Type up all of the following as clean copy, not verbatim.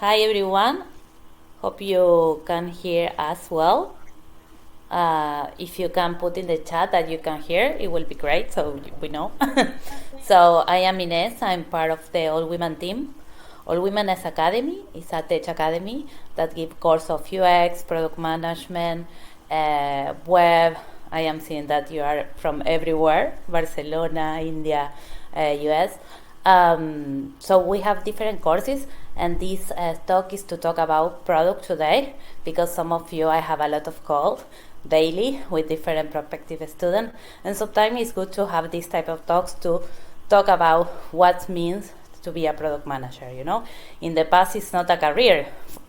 Hi everyone, hope you can hear us well. If you can put in the chat that you can hear, it will be great so we know. So I am Ines, I'm part of the All Women team. All Women as Academy is a tech academy that gives course of UX, product management, web. I am seeing that you are from everywhere, Barcelona, India, US. So we have different courses, and this talk is to talk about product today because some of you I have a lot of calls daily with different prospective students, and sometimes it's good to have this type of talks to talk about what means to be a product manager. In the past it's not a career.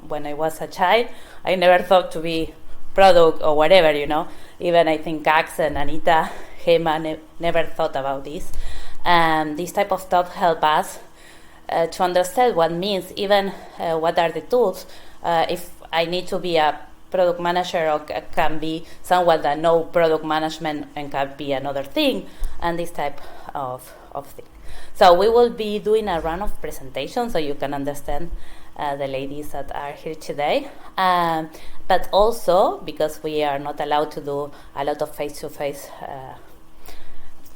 When I was a child, I never thought to be product or whatever. Even I think Cax and Anita Hema never thought about this. And this type of stuff help us to understand what means, even what are the tools. If I need to be a product manager, or can be someone that know product management and can be another thing, and this type of thing. So we will be doing a run of presentations so you can understand the ladies that are here today. But also, because we are not allowed to do a lot of face-to-face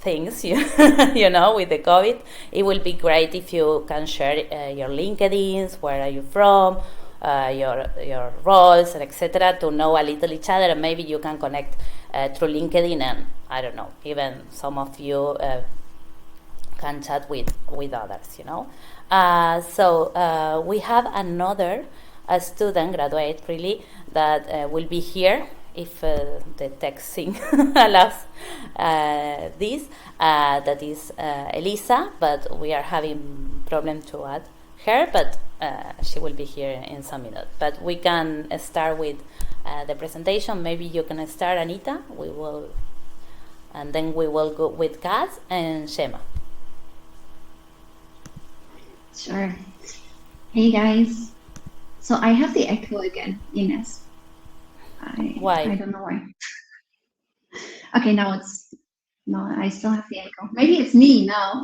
things, with the COVID, it will be great if you can share your LinkedIn's, where are you from, your roles, and etc., to know a little each other, and maybe you can connect through LinkedIn, and I don't know, even some of you can chat with others, So we have another student, graduate really, that will be here if the text thing allows this. That is Elisa, but we are having problem to add her, but she will be here in some minutes. But we can start with the presentation. Maybe you can start, Anita. And then we will go with Kaz and Shema. Sure. Hey guys. So I have the echo again, Ines. Why? I don't know why. Okay, no, I still have the echo. Maybe it's me now.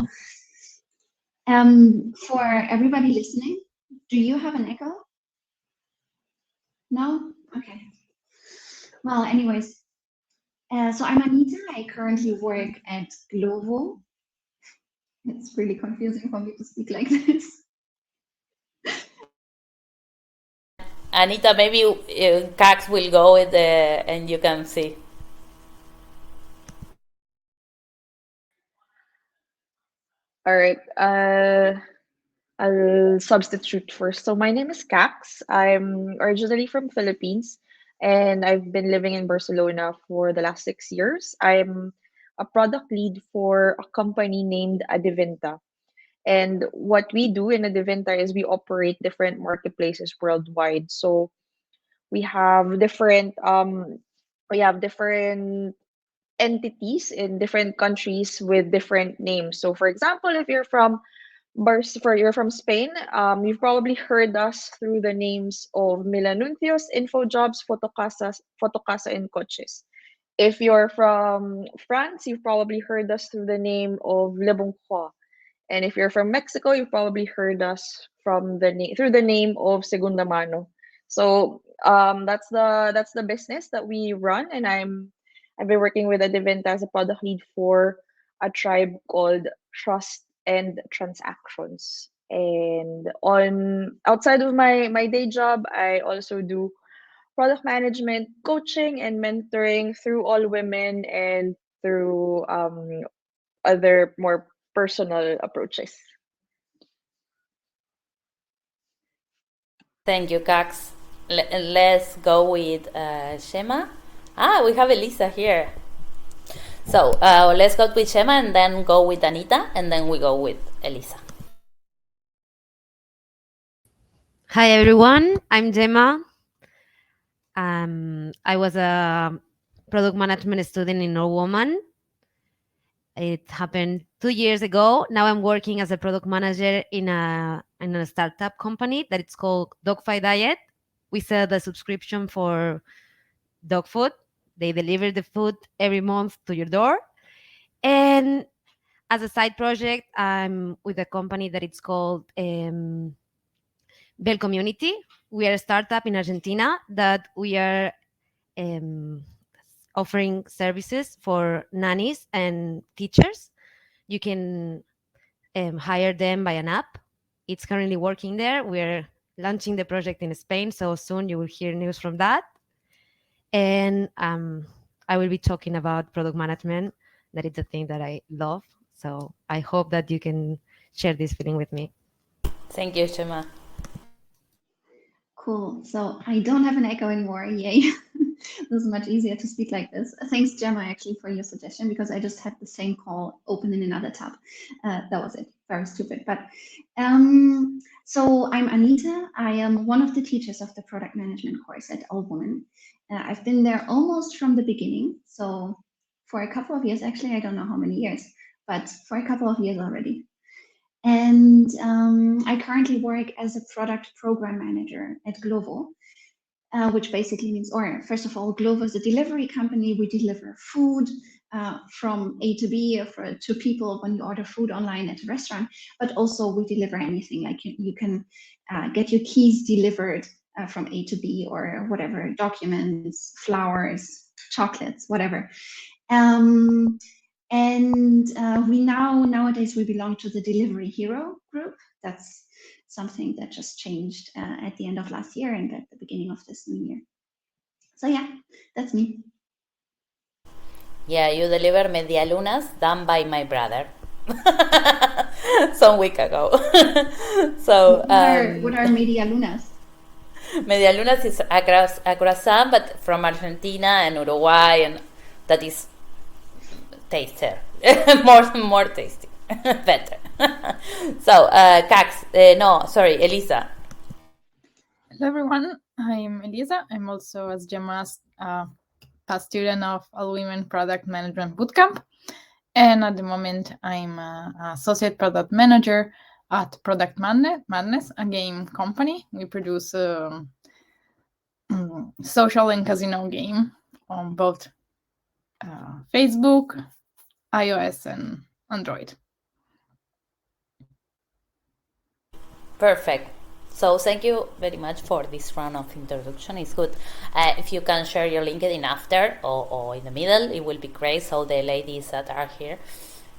For everybody listening, do you have an echo? No? Okay. Well, anyways, so I'm Anita. I currently work at Glovo. It's really confusing for me to speak like this. Anita, maybe Cax will go with and you can see. All right. I'll substitute first. So my name is Cax. I'm originally from Philippines, and I've been living in Barcelona for the last 6 years. I'm a product lead for a company named Adivinta. And what we do in Adivinta is we operate different marketplaces worldwide. So we have different entities in different countries with different names. So for example, if you're from you're from Spain, you've probably heard us through the names of Milanuncios, Infojobs, Fotocasa, and Coches. If you're from France, you've probably heard us through the name of Le Bon Croix. And if you're from Mexico, you've probably heard us through the name of Segunda Mano. So that's the business that we run, and I've been working with Adiventa as a product lead for a tribe called Trust and Transactions. And on outside of my day job, I also do product management, coaching, and mentoring through All Women and through other more personal approaches. Thank you, Cax. Let's go with Shema. We have Elisa here. So let's go with Shema and then go with Anita and then we go with Elisa. Hi everyone, I'm Gemma. I was a product management student in All Woman. It happened 2 years ago. Now I'm working as a product manager in a startup company that it's called Dogfight Diet. We sell the subscription for dog food. They deliver the food every month to your door. And as a side project, I'm with a company that it's called Bell Community. We are a startup in Argentina that we are offering services for nannies and teachers. You can hire them by an app. It's currently working there. We're launching the project in Spain, so soon you will hear news from that. And I will be talking about product management. That is the thing that I love. So I hope that you can share this feeling with me. Thank you, Shema. Cool. So I don't have an echo anymore. Yay. This is much easier to speak like this. Thanks, Gemma, actually, for your suggestion, because I just had the same call open in another tab. That was it. Very stupid. But so I'm Anita. I am one of the teachers of the product management course at All Woman. I've been there almost from the beginning. So for a couple of years, actually, I don't know how many years, but for a couple of years already. And I currently work as a product program manager at Glovo, which basically means, or first of all, Glovo is a delivery company. We deliver food from A to B to people when you order food online at a restaurant, but also we deliver anything. Like you can get your keys delivered from A to B or whatever, documents, flowers, chocolates, whatever. And nowadays we belong to the Delivery Hero group. That's something that just changed at the end of last year and at the beginning of this new year. So yeah, that's me. Yeah, you deliver medialunas done by my brother some week ago. So what are medialunas? medialunas is a croissant, but from Argentina and Uruguay, and that is tastier, more tasty, better. So, Elisa. Hello, everyone. I'm Elisa. I'm also, as Gemma's, past student of All Women Product Management Bootcamp. And at the moment, I'm an associate product manager at Product Madness, a game company. We produce social and casino game on both Facebook, iOS, and Android. Perfect. So thank you very much for this round of introduction. It's good. If you can share your LinkedIn after or in the middle, it will be great. So the ladies that are here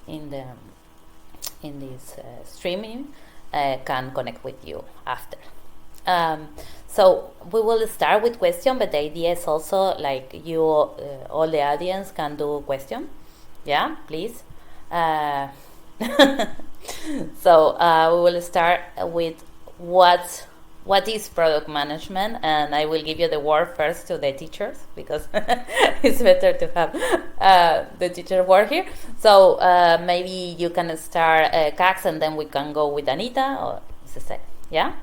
in this streaming can connect with you after. So we will start with question, but the idea is also like you, all the audience can do question. Yeah, please. So we will start with what is product management, and I will give you the word first to the teachers because it's better to have the teacher word here. So maybe you can start Cax, and then we can go with Anita, or it's the same. Yeah.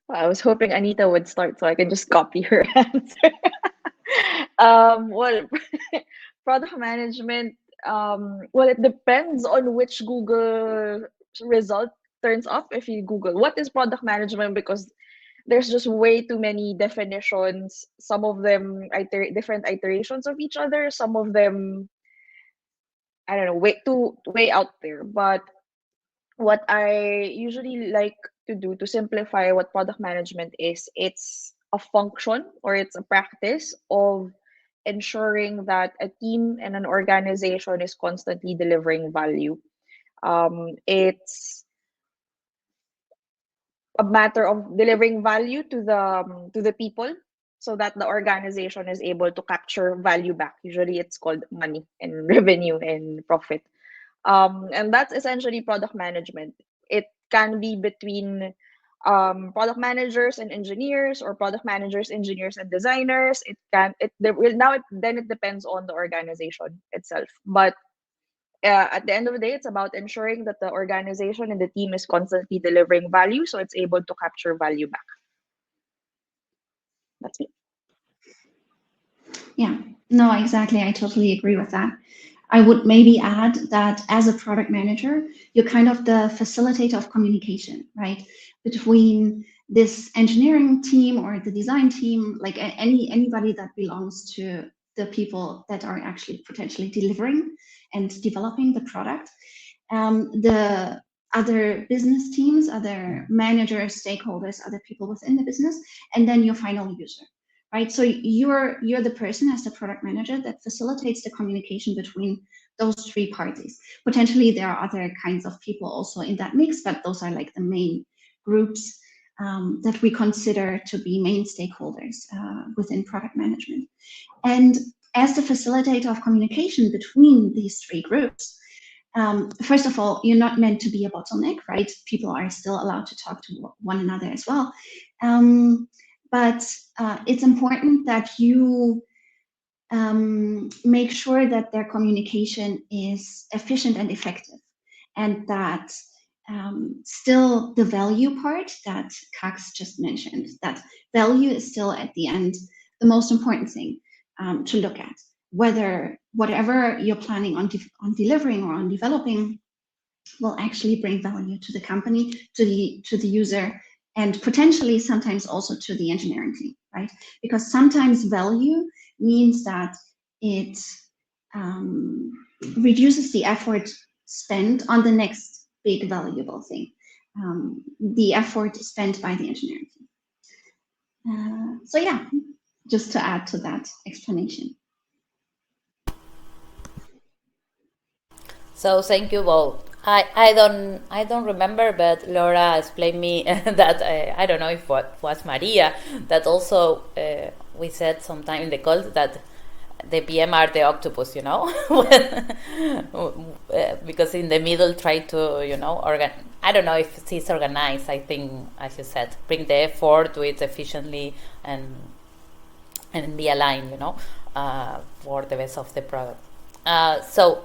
I was hoping Anita would start so I can just copy her answer. Well, product management, well, it depends on which Google result turns up. If you Google what is product management, because there's just way too many definitions. Some of them different iterations of each other. Some of them, I don't know, way out there. But what I usually like to do to simplify what product management is, it's a function or it's a practice of ensuring that a team and an organization is constantly delivering value. It's a matter of delivering value to the people so that the organization is able to capture value back. Usually it's called money and revenue and profit. And that's essentially product management. It can be between product managers and engineers, or product managers, engineers, and designers. Then it depends on the organization itself. But at the end of the day, it's about ensuring that the organization and the team is constantly delivering value, so it's able to capture value back. That's it. Yeah, no, exactly. I totally agree with that. I would maybe add that as a product manager, you're kind of the facilitator of communication, right? Between this engineering team or the design team, like anybody that belongs to the people that are actually potentially delivering and developing the product. the other business teams, other managers, stakeholders, other people within the business, and then your final user, right? So you're the person as the product manager that facilitates the communication between those three parties. Potentially there are other kinds of people also in that mix, but those are like the main groups that we consider to be main stakeholders within product management. And as the facilitator of communication between these three groups, first of all, you're not meant to be a bottleneck, right? People are still allowed to talk to one another as well. But it's important that you make sure that their communication is efficient and effective, and that still the value part that Kax just mentioned, that value is still at the end the most important thing to look at. Whether whatever you're planning on delivering or on developing will actually bring value to the company, to the user, and potentially sometimes also to the engineering team, right? Because sometimes value means that it reduces the effort spent on the next big valuable thing, the effort spent by the engineering team. So yeah, just to add to that explanation. So thank you both. I don't remember, but Laura explained me that I don't know if what was Maria that also we said sometime in the call that the PM are the octopus, you know, because in the middle try to, you know, I don't know if it's organized. I think, as you said, bring the effort, do it efficiently, and be aligned, you know, for the best of the product. So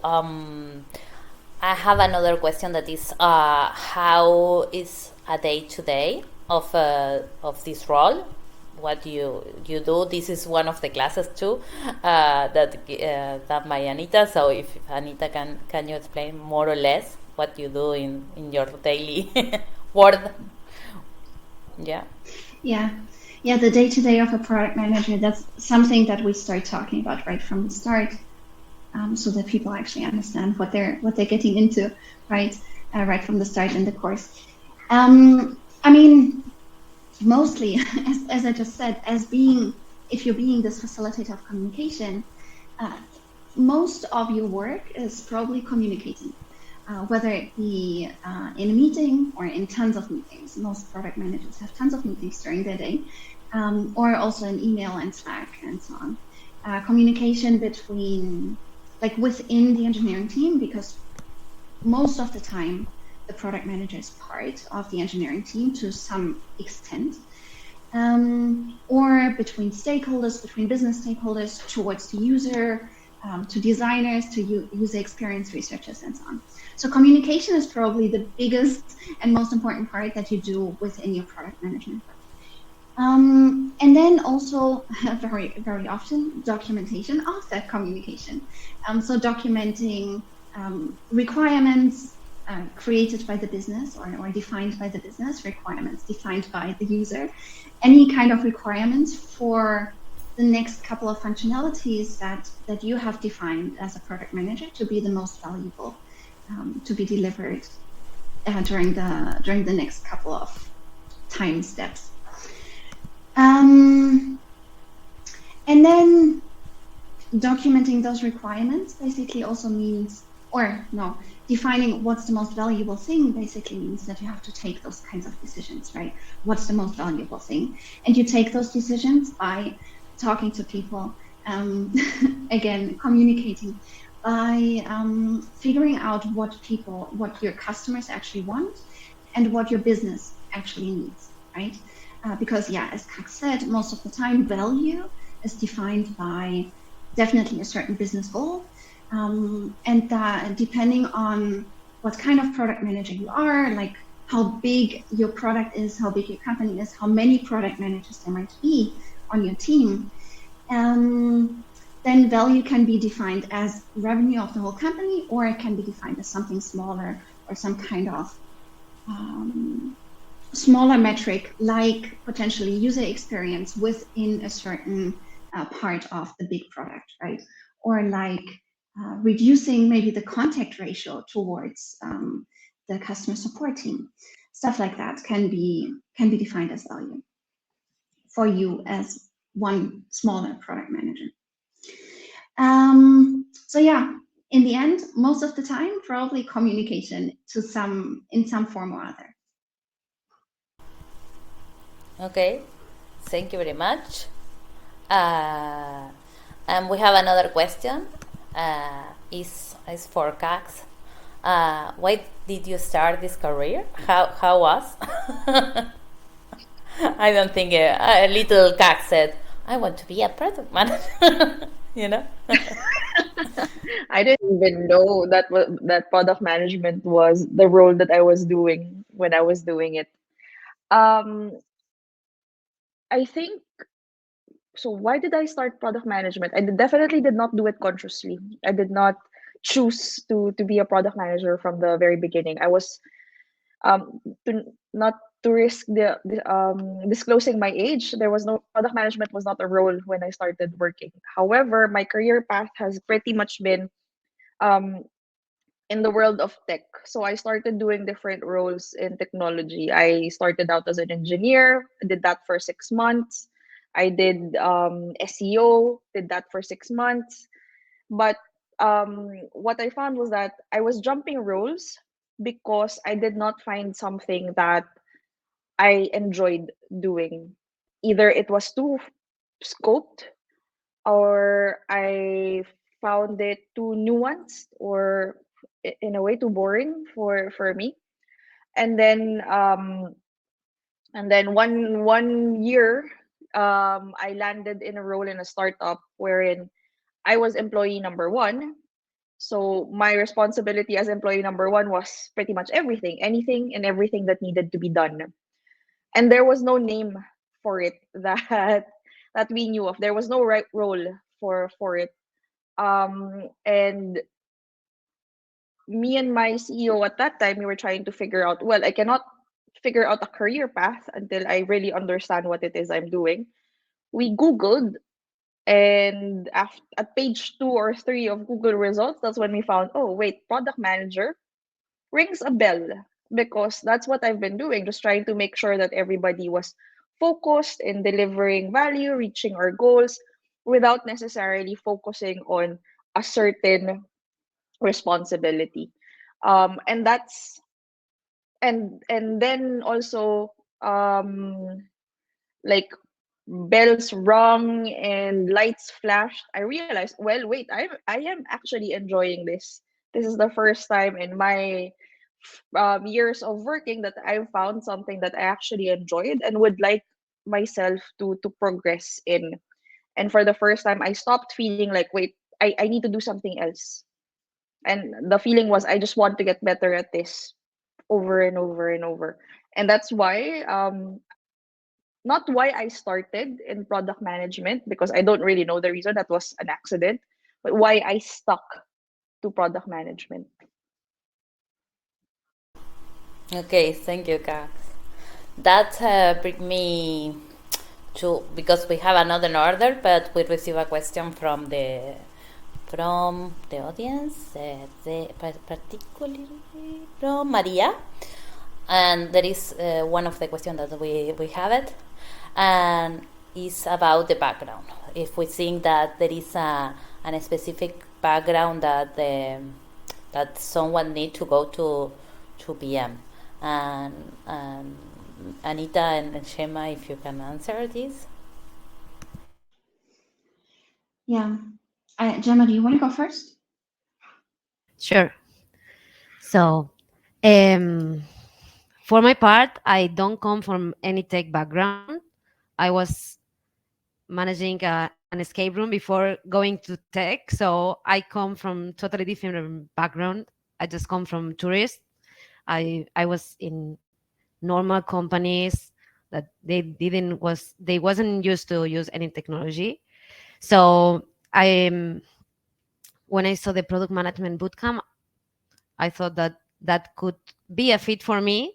I have another question that is, how is a day to day of this role? What you do? This is one of the classes too that my Anita. So if Anita can you explain more or less what you do in your daily work? Yeah. Yeah. The day to day of a product manager. That's something that we start talking about right from the start. So that people actually understand what they're getting into, right from the start in the course. I mean, mostly, as I just said, if you're being this facilitator of communication, most of your work is probably communicating, whether it be in a meeting or in tons of meetings. Most product managers have tons of meetings during their day, or also in email and Slack and so on. Communication between, like within the engineering team, because most of the time the product manager is part of the engineering team to some extent, or between stakeholders, between business stakeholders towards the user, to designers, to user experience researchers, and so on. So communication is probably the biggest and most important part that you do within your product management. And then also very, very often documentation of that communication. So documenting requirements created by the business or defined by the business, requirements defined by the user, any kind of requirements for the next couple of functionalities that you have defined as a product manager to be the most valuable, to be delivered during the next couple of time steps. And then documenting those requirements basically also means, defining what's the most valuable thing basically means that you have to take those kinds of decisions, right? What's the most valuable thing? And you take those decisions by talking to people, again, communicating, by figuring out what your customers actually want and what your business actually needs, right? Because as Kax said, most of the time value is defined by definitely a certain business goal, and that depending on what kind of product manager you are, like how big your product is, how big your company is, how many product managers there might be on your team, then value can be defined as revenue of the whole company, or it can be defined as something smaller or some kind of smaller metric, like potentially user experience within a certain part of the big product, right? Or like reducing maybe the contact ratio towards the customer support team. Stuff like that can be defined as value for you as one smaller product manager. So yeah, in the end, most of the time, probably communication in some form or other. Okay, thank you very much. And we have another question. Is for Cax. Why did you start this career? How was? I don't think a little Cax said, "I want to be a product manager." You know. I didn't even know that product management was the role that I was doing when I was doing it. Um, I think so. Why did I start product management? Definitely did not do it consciously. I did not choose to be a product manager from the very beginning. I was to not to risk the disclosing my age. There was no product management was not a role when I started working. However, my career path has pretty much been um in the world of tech. So I started doing different roles in technology. I started out as an engineer, did that for 6 months. I did SEO, did that for 6 months. But what I found was that I was jumping roles because I did not find something that I enjoyed doing. Either it was too scoped or I found it too nuanced or in a way too boring for me. And then one year I landed in a role in a startup wherein I was employee number one. So my responsibility as employee number one was pretty much everything, anything and everything that needed to be done. And there was no name for it that we knew of. There was no right role for it. And me and my CEO at that time, we were trying to figure out, well, I cannot figure out a career path until I really understand what it is I'm doing. We Googled, and at page 2 or 3 of Google results, that's when we found, oh, wait, product manager rings a bell because that's what I've been doing, just trying to make sure that everybody was focused in delivering value, reaching our goals without necessarily focusing on a certain responsibility. And that's and then also like bells rung and lights flashed, I realized, well, wait, I am actually enjoying this. This is the first time in my years of working that I found something that I actually enjoyed and would like myself to progress in. And for the first time, I stopped feeling like, wait, I need to do something else. And the feeling was, I just want to get better at this over and over and over. And that's why not why I started in product management, because I don't really know the reason, that was an accident, but why I stuck to product management. Okay, thank you, Cax. That brings me to, because we have another order, but we receive a question from the audience, particularly from Maria, and there is one of the questions that we have it, and is about the background. If we think that there is a specific background that someone need to go to PM, and Anita and Shema, if you can answer this. Yeah. Gemma, do you want to go first? Sure. So, for my part, I don't come from any tech background. I was managing an escape room before going to tech, so I come from totally different background. I just come from tourist. I was in normal companies that they wasn't used to use any technology. So I when I saw the product management bootcamp, I thought that that could be a fit for me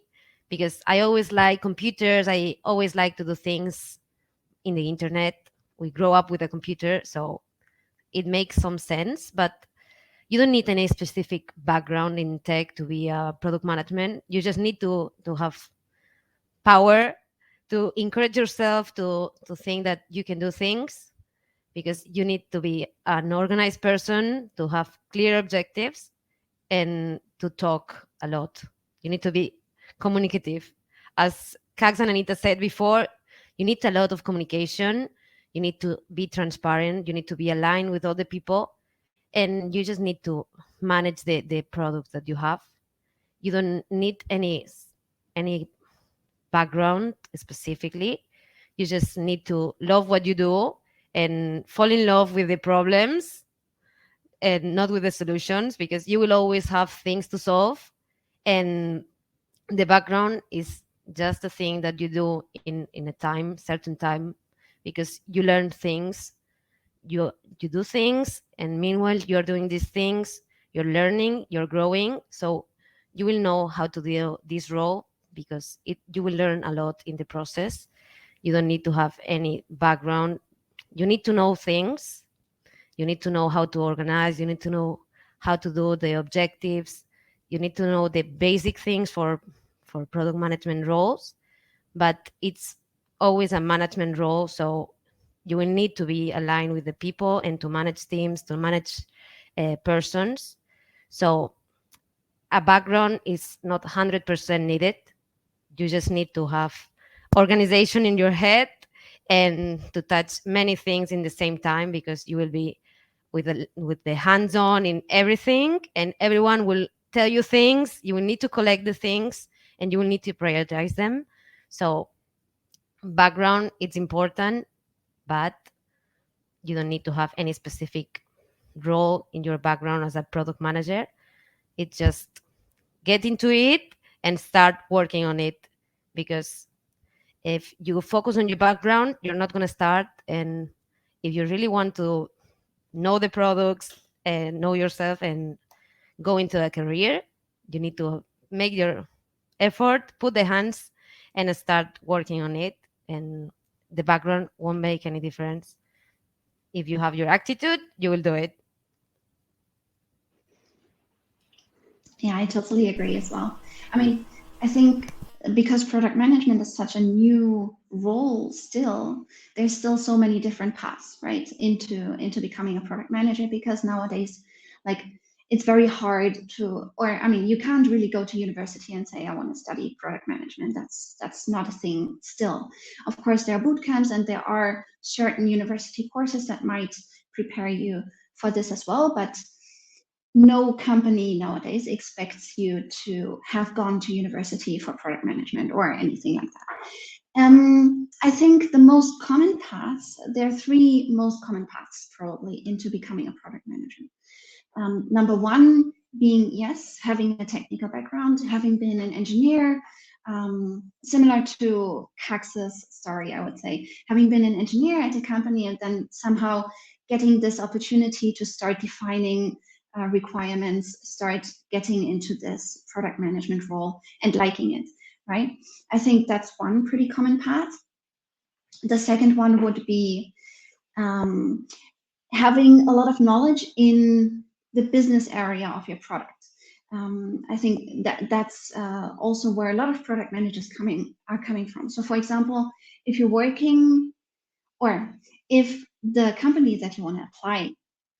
because I always like computers. I always like to do things in the internet. We grow up with a computer, so it makes some sense. But You don't need any specific background in tech to be a product management. You just need to have power to encourage yourself to think that you can do things, because you need to be an organized person, to have clear objectives, and to talk a lot. You need to be communicative. As Kax and Anita said before, you need a lot of communication. You need to be transparent. You need to be aligned with other people. And you just need to manage the products that you have. You don't need any background specifically. You just need to love what you do and fall in love with the problems and not with the solutions, because you will always have things to solve. And the background is just a thing that you do in a certain time, because you learn things, you do things, and meanwhile you're doing these things, you're learning, you're growing. So you will know how to do this role, because you will learn a lot in the process. You don't need to have any background. You need to know things. You need to know how to organize. You need to know how to do the objectives. You need to know the basic things for product management roles. But it's always a management role, so you will need to be aligned with the people and to manage teams, to manage persons. So a background is not 100% needed. You just need to have organization in your head and to touch many things in the same time, because you will be with the hands on in everything, and everyone will tell you things. You will need to collect the things, and you will need to prioritize them. So background, it's important, but you don't need to have any specific role in your background as a product manager. It's just get into it and start working on it, because if you focus on your background, you're not going to start. And if you really want to know the products and know yourself and go into a career, you need to make your effort, put the hands, and start working on it. And the background won't make any difference. If you have your attitude, you will do it. Yeah, I totally agree as well. I mean, I think because product management is such a new role still, there's still so many different paths, right, into becoming a product manager, because nowadays, like, it's very hard to, or I mean, you can't really go to university and say, I want to study product management. That's not a thing still. Of course, there are boot camps and there are certain university courses that might prepare you for this as well, but no company nowadays expects you to have gone to university for product management or anything like that. I think the most common paths, there are three most common paths probably into becoming a product manager. Number one being, yes, having a technical background, having been an engineer, similar to Kax's story, I would say, having been an engineer at a company and then somehow getting this opportunity to start defining requirements, start getting into this product management role and liking it, right? I think that's one pretty common path. The second one would be having a lot of knowledge in the business area of your product. I think that's also where a lot of product managers are coming from. So for example, if you're working, or if the company that you want to apply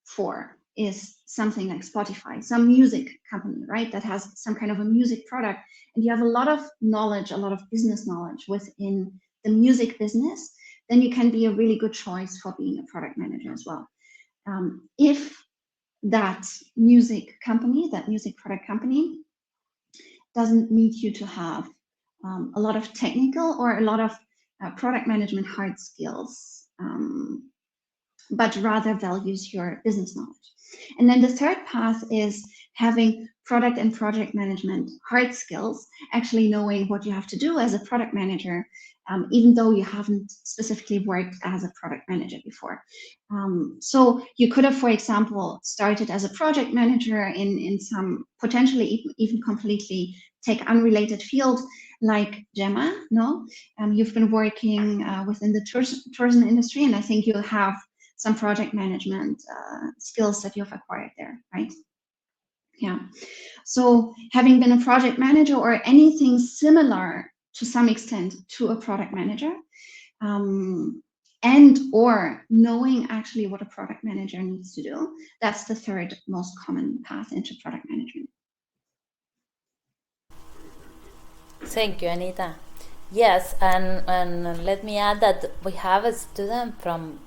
for is something like Spotify, some music company, right, that has some kind of a music product, and you have a lot of knowledge, a lot of business knowledge within the music business, then you can be a really good choice for being a product manager as well. If that music company, that music product company, doesn't need you to have a lot of technical or a lot of product management hard skills, but rather values your business knowledge. And then the third path is having product and project management hard skills, actually knowing what you have to do as a product manager, even though you haven't specifically worked as a product manager before. So you could have, for example, started as a project manager in some potentially even completely tech unrelated field, like Gemma, no? You've been working within the tourism industry, and I think you'll have some project management skills that you've acquired there, right? Yeah. So having been a project manager or anything similar to some extent to a product manager, and or knowing actually what a product manager needs to do, that's the third most common path into product management. Thank you, Anita. Yes, and let me add that we have a student from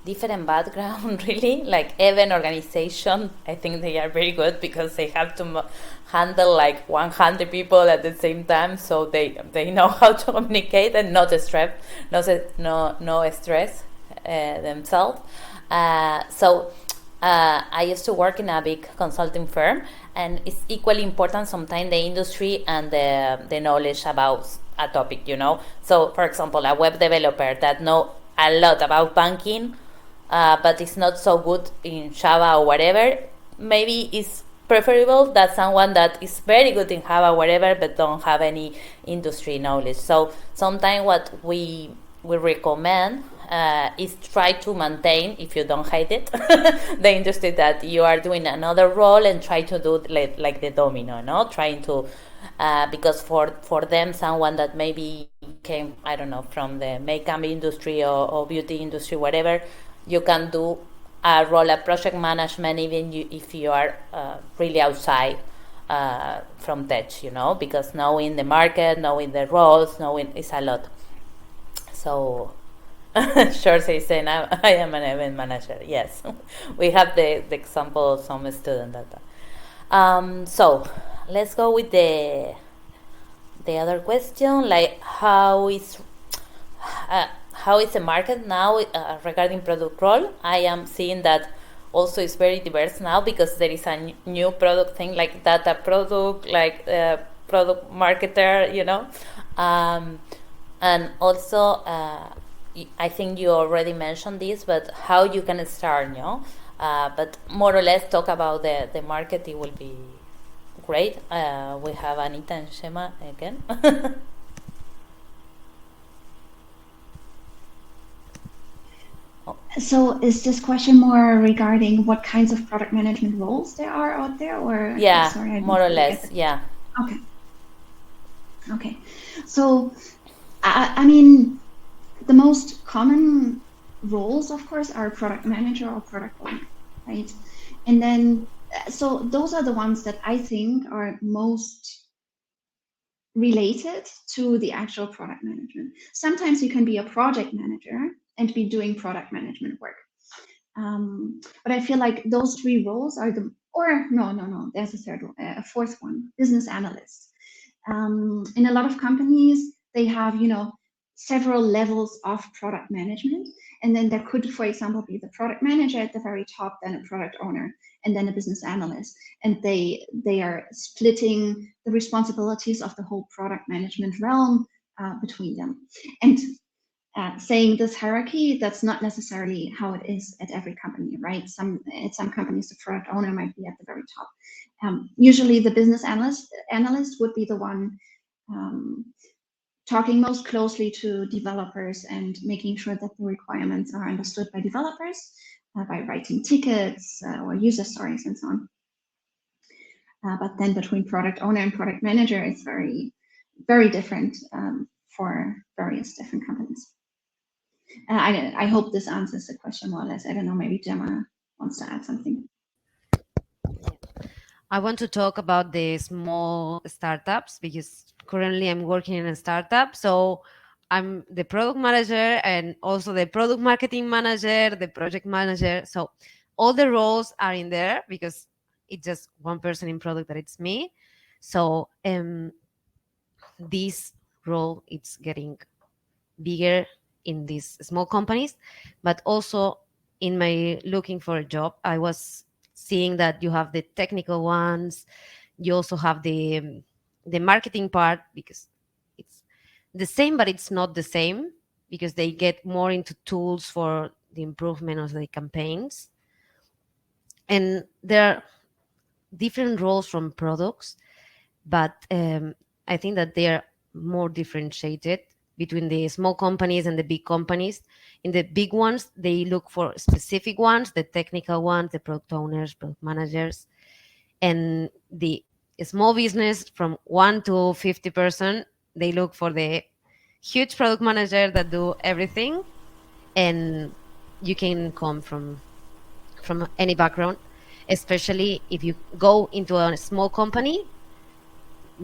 different background, really, like even organization. I think they are very good because they have to handle like 100 people at the same time, so they know how to communicate and not stress, no stress themselves. I used to work in a big consulting firm, and it's equally important sometimes the industry and the knowledge about a topic, you know. So, for example, a web developer that know a lot about banking, but is not so good in Java or whatever, maybe it's preferable that someone that is very good in Java or whatever, but don't have any industry knowledge. So sometimes what we recommend is try to maintain, if you don't hate it, the industry that you are doing another role and try to do like the domino, no? Trying to, because for them, someone that maybe came, I don't know, from the makeup industry or beauty industry, whatever, you can do a role of project management even if you are really outside from tech, you know, because knowing the market, knowing the roles, knowing is a lot. So, sure, saying I am an event manager. Yes, we have the example of some student that. So, let's go with the other question, like how is the market now regarding product role? I am seeing that also it's very diverse now because there is a new product thing like data product, like product marketer, you know, and also I think you already mentioned this, but how you can start, you know, but more or less talk about the market. It will be great. We have Anita and Shema again. So is this question more regarding what kinds of product management roles there are out there, or Yeah, sorry, I didn't more or really get less. it. Yeah. Okay. So I mean, the most common roles, of course, are product manager or product owner, right? And then, so those are the ones that I think are most related to the actual product management. Sometimes you can be a project manager and be doing product management work. But I feel like those three roles are or no, there's a fourth one, business analyst. In a lot of companies, they have, several levels of product management. And then there could, for example, be the product manager at the very top, then a product owner, and then a business analyst. And they are splitting the responsibilities of the whole product management realm between them. And saying this hierarchy, that's not necessarily how it is at every company, right? At some companies, the product owner might be at the very top. Usually the business analyst would be the one talking most closely to developers and making sure that the requirements are understood by developers by writing tickets or user stories and so on. But then between product owner and product manager, it's very, very different for various different companies. I hope this answers the question more or less. I don't know, maybe Gemma wants to add something. I want to talk about the small startups because currently I'm working in a startup. So I'm the product manager and also the product marketing manager, the project manager. So all the roles are in there because it's just one person in product that it's me. So this role it's getting bigger in these small companies, but also in my looking for a job, I was seeing that you have the technical ones, you also have the marketing part because it's the same, but it's not the same because they get more into tools for the improvement of the campaigns, and there are different roles from products, but I think that they are more differentiated between the small companies and the big companies. In the big ones, they look for specific ones, the technical ones, the product owners, product managers. And the small business from 1 to 50-person, they look for the huge product manager that do everything. And you can come from any background, especially if you go into a small company.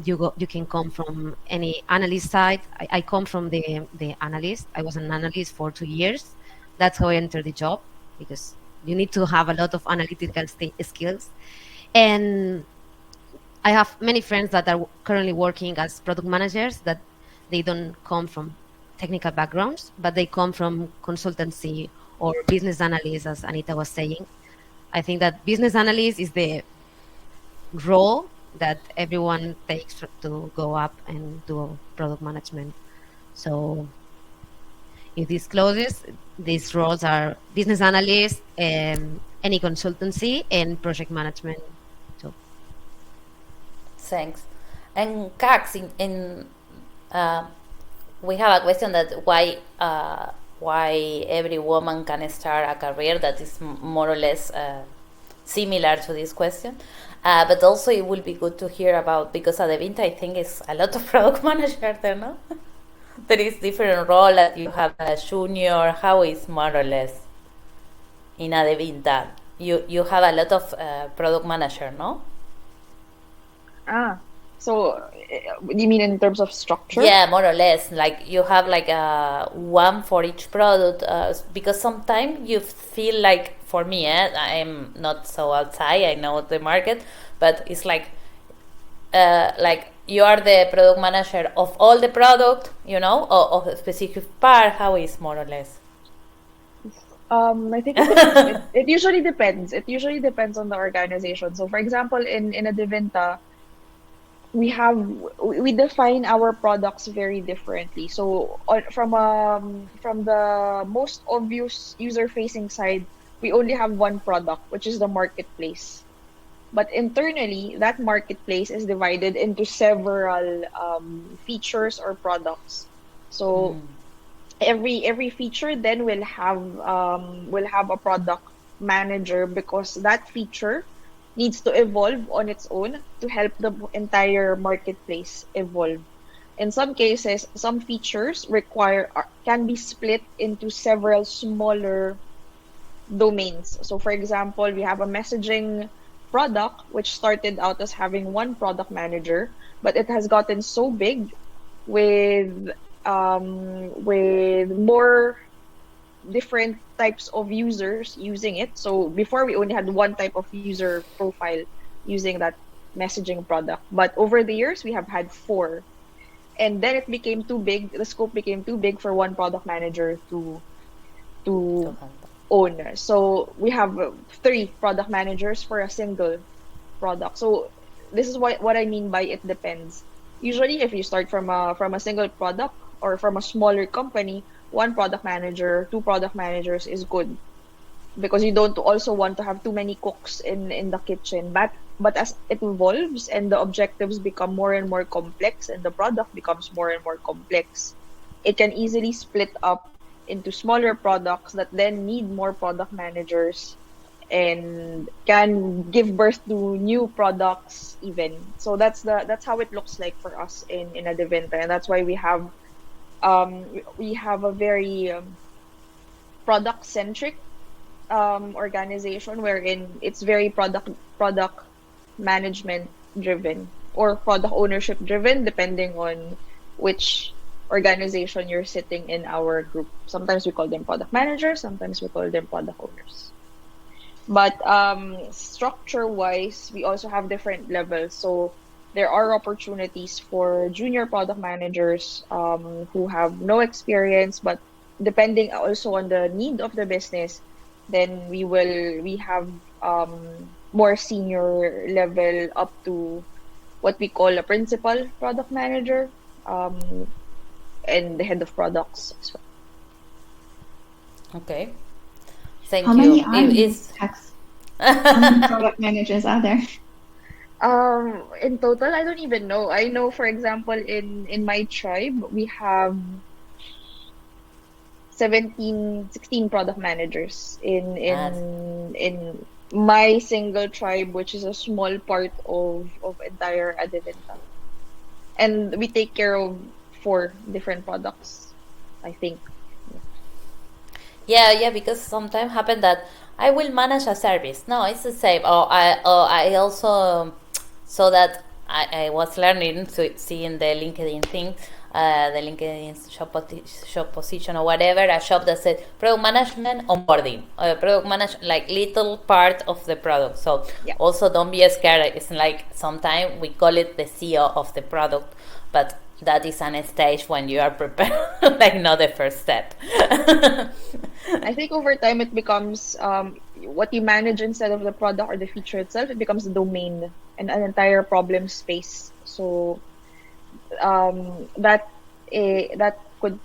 You can come from any analyst side. I come from the analyst. I was an analyst for 2 years. That's how I entered the job, because you need to have a lot of analytical skills. And I have many friends that are currently working as product managers, that they don't come from technical backgrounds, but they come from consultancy or business analysts, as Anita was saying. I think that business analyst is the role that everyone takes to go up and do product management. So if this closes, these roles are business analyst, any consultancy, and project management. So Thanks. And Cax, uh, we have a question that why every woman can start a career that is more or less similar to this question. But also it will be good to hear about, because at Adevinta I think it's a lot of product manager there, no? There is different role that you have a junior. How is more or less in Adevinta? You have a lot of product manager, no? So you mean in terms of structure? Yeah, more or less. Like you have like one for each product, because sometimes you feel like, for me, I'm not so outside. I know the market, but it's like you are the product manager of all the product, or of a specific part. How is more or less? I think it usually depends. It usually depends on the organization. So, for example, in a Divinta, we define our products very differently. So, from the most obvious user-facing side, we only have one product, which is the marketplace. But internally, that marketplace is divided into several features or products. So every feature then will have a product manager, because that feature needs to evolve on its own to help the entire marketplace evolve. In some cases, some features can be split into several smaller domains. So, for example, we have a messaging product which started out as having one product manager, but it has gotten so big with more different types of users using it. So before, we only had one type of user profile using that messaging product, but over the years we have had four, and then it became too big. The scope became too big for one product manager to own. So we have three product managers for a single product. So this is what I mean by it depends. Usually, if you start from a single product or from a smaller company, one product manager, two product managers is good, because you don't also want to have too many cooks in the kitchen. But as it evolves and the objectives become more and more complex and the product becomes more and more complex, it can easily split up into smaller products that then need more product managers and can give birth to new products even. So that's how it looks like for us in Adeventa, and that's why we have a very product centric organization, wherein it's very product management driven or product ownership driven, depending on which organization you're sitting in our group. Sometimes we call them product managers, sometimes we call them product owners. But structure wise, we also have different levels. So there are opportunities for junior product managers who have no experience, but depending also on the need of the business, then we have more senior level up to what we call a principal product manager, and the head of products as well. Okay. Thank How you. many are It you, is. Tax? How many product managers are there? In total, I don't even know. I know, for example, in my tribe, we have 16 product managers As in my single tribe, which is a small part of entire Adeventa. And we take care of 4 different products, I think. Yeah, because sometimes happen that I will manage a service. No, it's the same. I also so that I was learning to see in the LinkedIn thing, the LinkedIn shop position or whatever, a shop that said product management onboarding, product manage like little part of the product. So Yeah. also don't be scared. It's like sometimes we call it the CEO of the product, but that is an stage when you are prepared, like not the first step. I think over time it becomes what you manage instead of the product or the feature itself, it becomes a domain and an entire problem space. So that could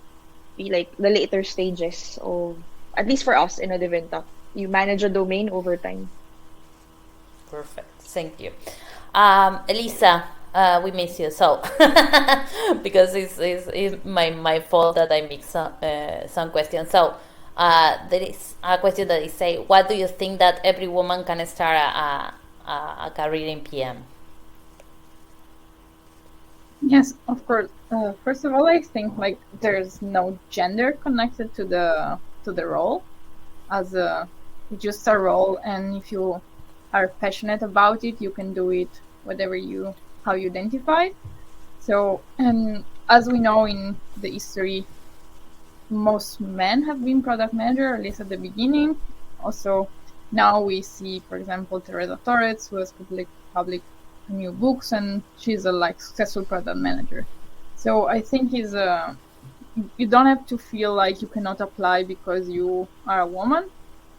be like the later stages of, at least for us in Adeventa. You manage a domain over time. Perfect. Thank you. Elisa, we miss you. So, because it's my fault that I mix some questions. So, there is a question that is say, what do you think that every woman can start a career in PM? Yes, of course. First of all, I think like there's no gender connected to the role, as it's just a role, and if you are passionate about it, you can do it whatever how you identify. So, and as we know in the history, most men have been product manager, at least at the beginning. Also, now we see, for example, Teresa Torres, who has public new books, and she's a like successful product manager. So I think you don't have to feel like you cannot apply because you are a woman,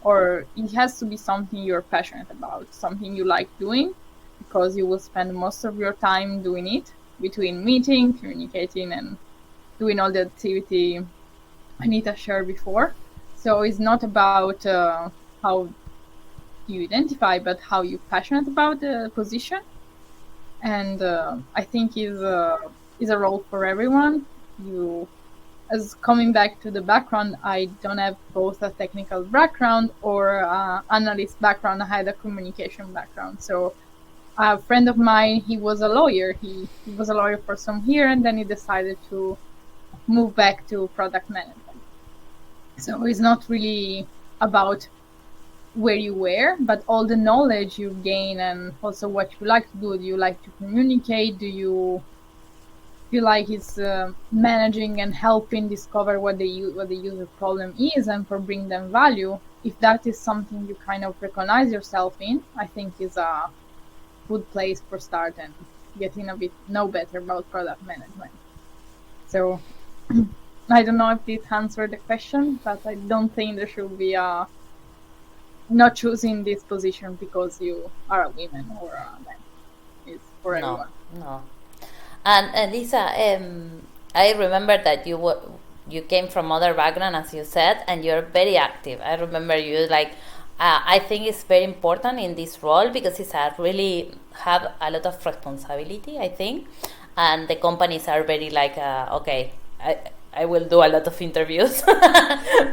or it has to be something you're passionate about, something you like doing, because you will spend most of your time doing it, between meeting, communicating, and doing all the activity Anita shared before. So it's not about how you identify, but how you're passionate about the position. And I think is a role for everyone. As coming back to the background, I don't have both a technical background or analyst background. I had a communication background. So a friend of mine, he was a lawyer. He was a lawyer for some years, and then he decided to move back to product management. So it's not really about where you were, but all the knowledge you gain and also what you like to do. Do you like to communicate? Do you feel like it's managing and helping discover what the user problem is and for bring them value? If that is something you kind of recognize yourself in, I think is a good place for start and getting a bit know better about product management. So I don't know if this answered the question, but I don't think there should be a not choosing this position because you are a woman or a man. It's for everyone. No. And Lisa, I remember that you came from other background, as you said, and you're very active. I remember you like. I think it's very important in this role because it's a really have a lot of responsibility. I think, and the companies are very like okay. I will do a lot of interviews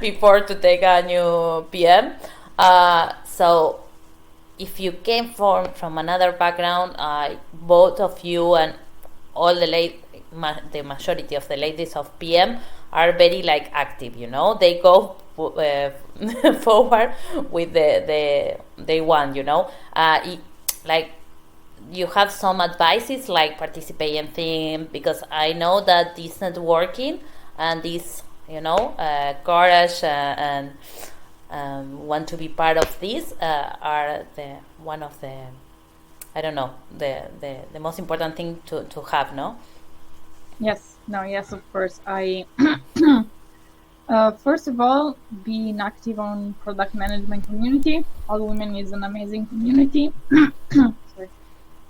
before to take a new PM. So if you came from another background, both of you and all the majority of the ladies of PM are very like active. They go forward with they want. Like you have some advices like participate in thing, because I know that this networking and this courage and want to be part of this are one of the I don't know the most important thing to have, no? Yes, of course. I first of all, being active on product management community. All Women is an amazing community. Sorry.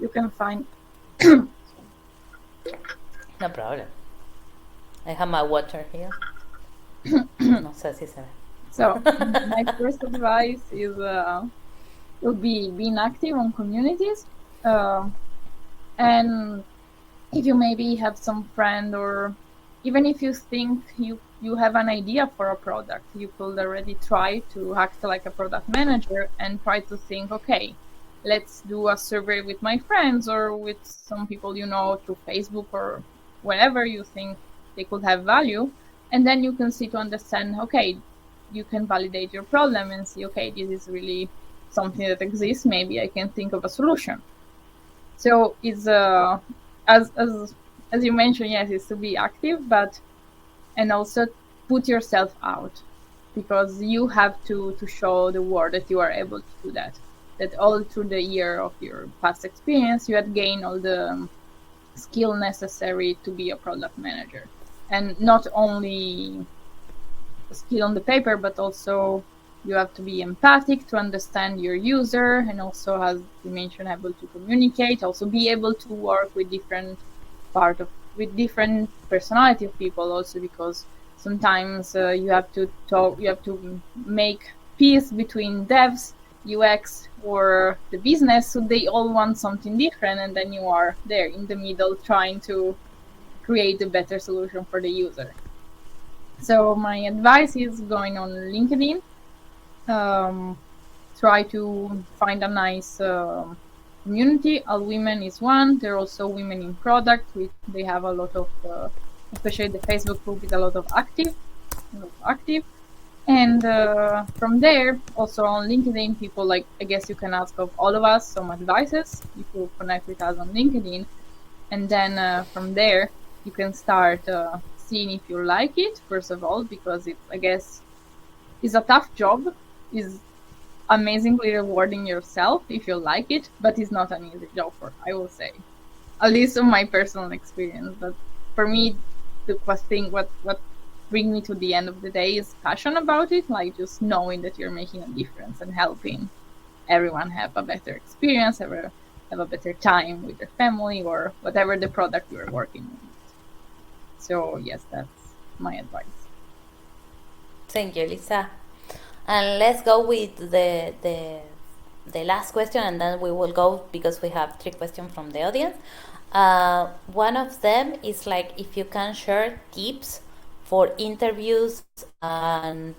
You can find No problem. I have my water here. No sé si se ve. So my first advice is would be being active on communities, and if you maybe have some friend, or even if you think you you have an idea for a product, you could already try to act like a product manager and try to think, okay, let's do a survey with my friends or with some people you know through Facebook or wherever you think they could have value. And then you can see to understand, okay, you can validate your problem and see, okay, this is really something that exists. Maybe I can think of a solution. So it's as as as you mentioned, yes, it's to be active, but and also put yourself out, because you have to show the world that you are able to do that. That all through the year of your past experience, you had gained all the skill necessary to be a product manager, and not only skill on the paper, but also you have to be empathic to understand your user, and also, as you mentioned, able to communicate, also be able to work with different part of with different personality of people, also because sometimes you have to talk, you have to make peace between devs, UX, or the business, so they all want something different, and then you are there in the middle trying to create a better solution for the user. So my advice is going on LinkedIn. Um, Try to find a nice community. All Women is one. There are also Women in Product. They have a lot of, especially the Facebook group is a lot of active. And from there, also on LinkedIn, people like, I guess you can ask of all of us some advices if you connect with us on LinkedIn. And then from there, you can start seeing if you like it, first of all, because it's, I guess, it's a tough job. Is amazingly rewarding yourself if you like it, but it's not an easy job for, I will say, at least of my personal experience. But for me, the thing, what bring me to the end of the day is passion about it, like just knowing that you're making a difference and helping everyone have a better experience, have a better time with their family or whatever the product you're working on. So yes, that's my advice. Thank you, Lisa. And let's go with the last question, and then we will go because we have three questions from the audience. One of them is like if you can share tips for interviews and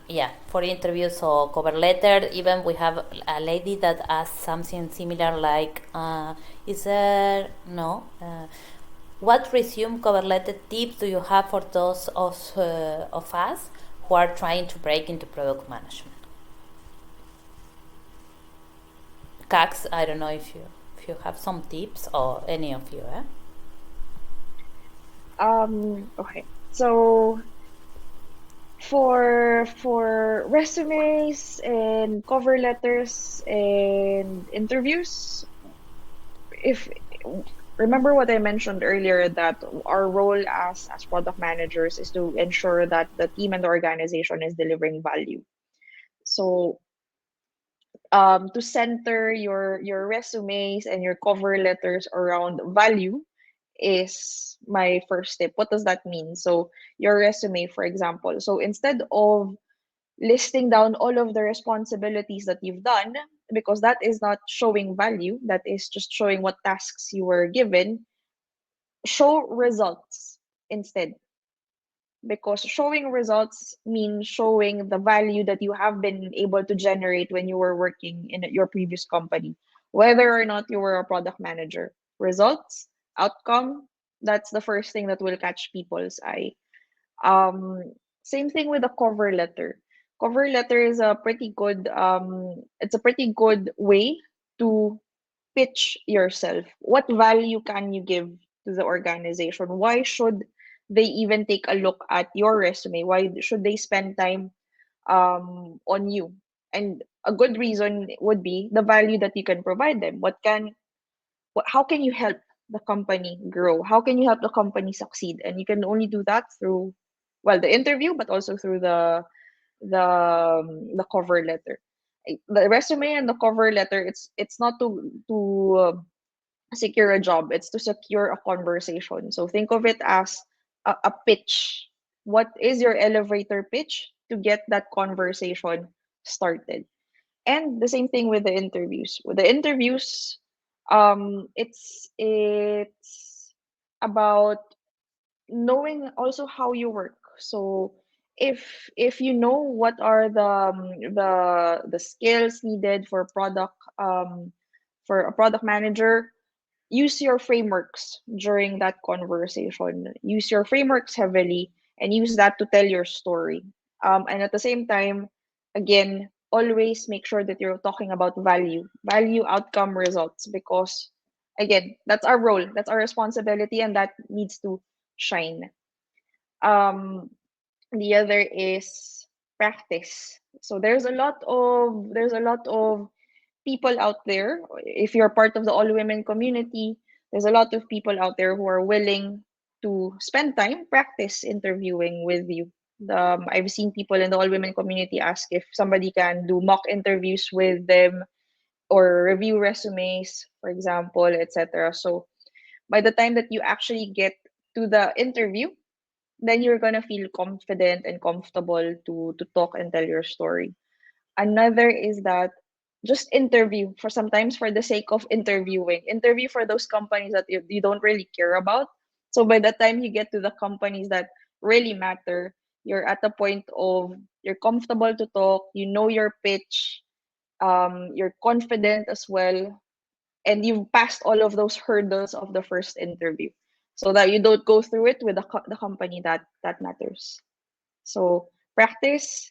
yeah, for interviews or cover letter. Even we have a lady that asked something similar like, is there no? What resume cover letter tips do you have for those of us who are trying to break into product management? Cax, I don't know if you have some tips or any of you. Okay. So for resumes and cover letters and interviews, if remember what I mentioned earlier, that our role as product managers is to ensure that the team and the organization is delivering value. So to center your resumes and your cover letters around value is my first tip. What does that mean? So your resume, for example. So instead of listing down all of the responsibilities that you've done, because that is not showing value, that is just showing what tasks you were given, show results instead. Because showing results means showing the value that you have been able to generate when you were working in your previous company, whether or not you were a product manager. Results, outcome, that's the first thing that will catch people's eye. Same thing with a cover letter. Cover letter is a pretty good it's a pretty good way to pitch yourself. What value can you give to the organization? Why should they even take a look at your resume? Why should they spend time on you? And a good reason would be the value that you can provide them. How can you help the company grow? How can you help the company succeed? And you can only do that through, well, the interview, but also through the cover letter. The resume and the cover letter, it's not to secure a job, it's to secure a conversation. So think of it as a pitch. What is your elevator pitch to get that conversation started? And the same thing with the interviews. With the interviews, it's about knowing also how you work. So if you know what are the skills needed for a product manager, use your frameworks during that conversation. Use your frameworks heavily and use that to tell your story. And at the same time, again, always make sure that you're talking about value, outcome, results, because again, that's our role, that's our responsibility, and that needs to shine. Um, the other is practice. So there's a lot of people out there. If you're part of the all women community, there's a lot of people out there who are willing to spend time practice interviewing with you. I've seen people in the all women community ask if somebody can do mock interviews with them or review resumes, for example, etc. So by the time that you actually get to the interview, then you're gonna feel confident and comfortable to talk and tell your story. Another is that just interview for sometimes for the sake of interviewing. Interview for those companies that you don't really care about. So by the time you get to the companies that really matter, you're at the point of you're comfortable to talk, you know your pitch, you're confident as well, and you've passed all of those hurdles of the first interview, so that you don't go through it with the company that matters. So practice,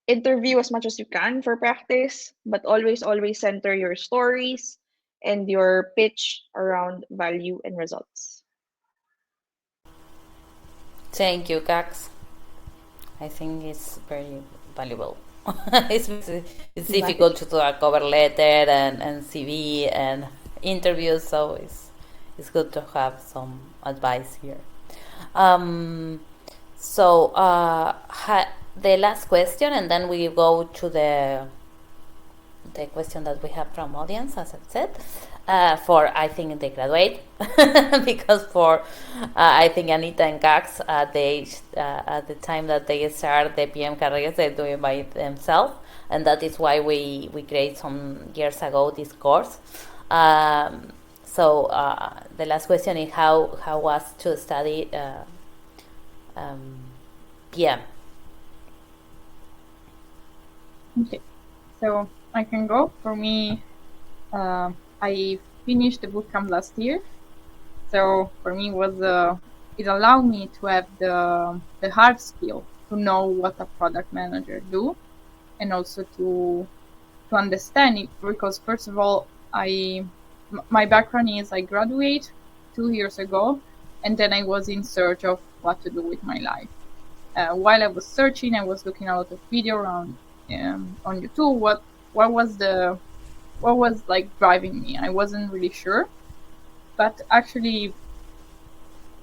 interview as much as you can for practice, but always center your stories and your pitch around value and results. Thank you, Cax. I think it's very valuable. It's difficult to do a cover letter and CV and interviews, so it's good to have some advice here. So the last question, and then we go to the question that we have from audience, as I said. For I think they graduate because for I think Anita and Gax at the age at the time that they start the PM careers, they do it by themselves, and that is why we create some years ago this course. So the last question is how was to study PM. Okay, so I can go. For me, I finished the bootcamp last year, so for me it allowed me to have the hard skill to know what a product manager do, and also to understand it, because first of all, my background is I graduate 2 years ago, and then I was in search of what to do with my life. While I was searching, I was looking a lot of video around on YouTube. What was like driving me? I wasn't really sure, but actually,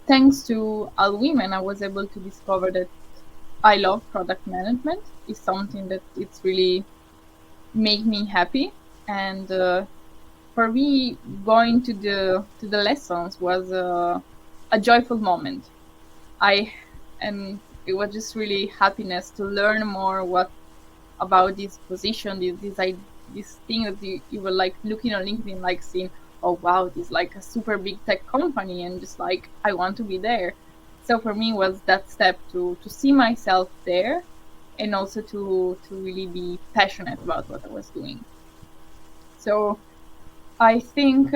thanks to All Women, I was able to discover that I love product management. It's something that it's really make me happy, and for me, going to the lessons was a joyful moment. And it was just really happiness to learn more about this position, this thing that you were like looking on LinkedIn, like seeing, oh wow, this is like a super big tech company, and just like I want to be there. So for me was that step to see myself there, and also to really be passionate about what I was doing. So I think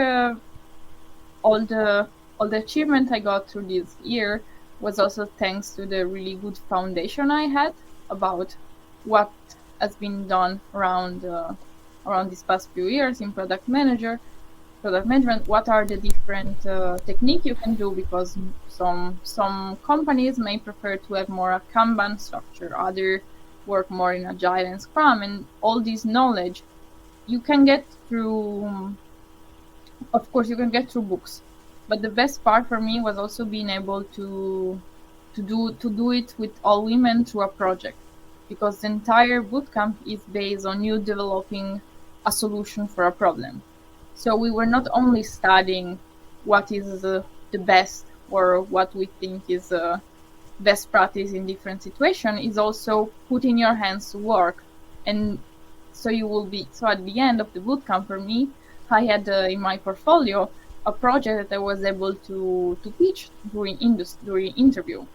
all the achievement I got through this year was also thanks to the really good foundation I had about what has been done around these past few years in product management. What are the different techniques you can do, because some companies may prefer to have more a Kanban structure, other work more in Agile and Scrum, and all this knowledge you can get through. Of course, you can get through books, but the best part for me was also being able to do it with All Women through a project, because the entire bootcamp is based on you developing a solution for a problem. So we were not only studying what is the best or what we think is best practice in different situations, is also putting your hands to work. And so at the end of the bootcamp, for me, I had in my portfolio a project that I was able to pitch during interview.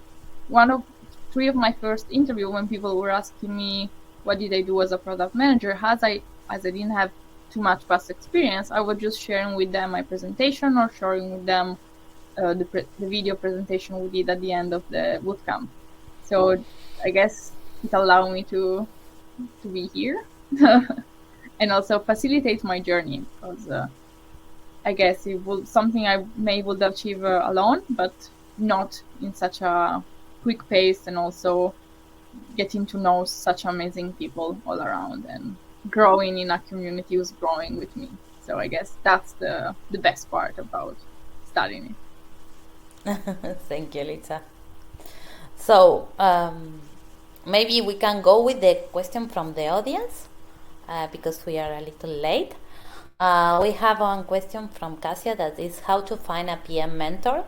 three of my first interview, when people were asking me what did I do as a product manager, as I didn't have too much past experience, I was just sharing with them my presentation or sharing with them the video presentation we did at the end of the bootcamp. So I guess it allowed me to be here and also facilitate my journey, because I guess it would something I may would achieve alone, but not in such a quick pace, and also getting to know such amazing people all around and growing in a community who's growing with me. So I guess that's the best part about studying it. Thank you, Lisa. So maybe we can go with the question from the audience because we are a little late. We have one question from Cassia that is how to find a PM mentor.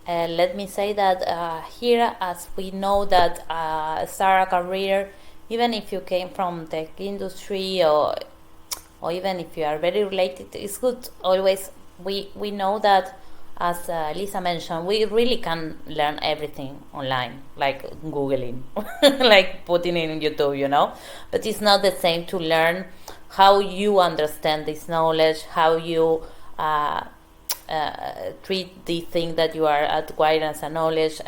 Let me say that here, as we know that start a career, even if you came from tech industry or even if you are very related, it's good always. We know that, as Lisa mentioned, we really can learn everything online, like Googling, like putting it in YouTube, you know. But it's not the same to learn how you understand this knowledge, how you treat the thing that you are acquiring as a knowledge,